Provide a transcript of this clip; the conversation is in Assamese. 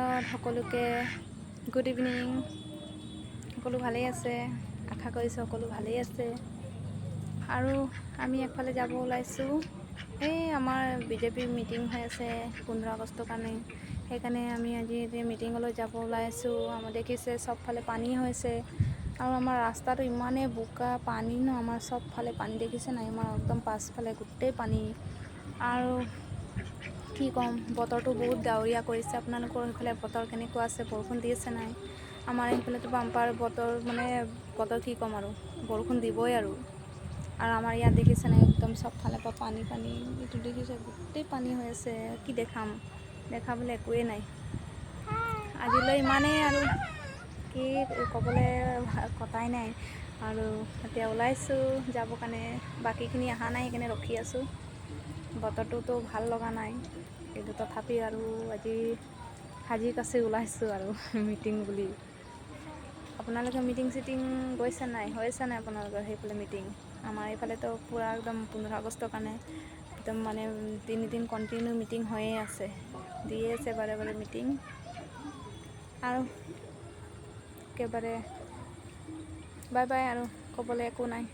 চেনেলত সকলোকে গুড ইভিনিং। সকলো ভালেই আছে, আশা কৰিছোঁ সকলো ভালেই আছে। আৰু আমি একফালে যাব ওলাইছোঁ। এই আমাৰ বিজেপিৰ মিটিং হৈ আছে 15 আগষ্টৰ কাৰণে। সেইকাৰণে আমি আজি মিটিঙলৈ যাব ওলাই আছোঁ। আমাৰ দেখিছে চবফালে পানী হৈছে আৰু আমাৰ ৰাস্তাটো ইমানেই বোকা পানী ন, আমাৰ চবফালে পানী দেখিছে নাই, আমাৰ একদম পাছফালে গোটেই পানী। আৰু কি ক'ম, বতৰটো বহুত ডাৱৰীয়া কৰিছে। আপোনালোকৰ সেইফালে বতৰ কেনেকুৱা আছে, বৰষুণ দি আছে নাই? আমাৰ সেইফালেতো বাম্পাৰ বতৰ, মানে বতৰ কি ক'ম আৰু, বৰষুণ দিবই আৰু আমাৰ ইয়াত দেখিছে নাই একদম চবফালে পৰা পানী পানী। এইটো দেখিছে গোটেই পানী হৈ আছে। কি দেখাম, দেখাবলৈ একোৱেই নাই। আজিলৈ ইমানেই আৰু কি ক'বলৈ কথাই নাই। আৰু এতিয়া ওলাইছোঁ যাবৰ কাৰণে, বাকীখিনি অহা নাই সেইকাৰণে ৰখি আছোঁ। বতৰটোতো ভাল লগা নাই, কিন্তু তথাপি আৰু আজি সাজি কাচি ওলাইছোঁ আৰু মিটিং বুলি। আপোনালোকে মিটিং চিটিং গৈছে নাই, হৈছে নাই আপোনালোকৰ সেইফালে মিটিং? আমাৰ এইফালেতো পূৰা একদম 15 আগষ্টৰ কাৰণে একদম মানে 3 দিন কণ্টিনিউ মিটিং হৈয়ে আছে, দিয়ে আছে বাৰে বাৰে মিটিং। আৰু একেবাৰে বাই বাই, আৰু ক'বলৈ একো নাই।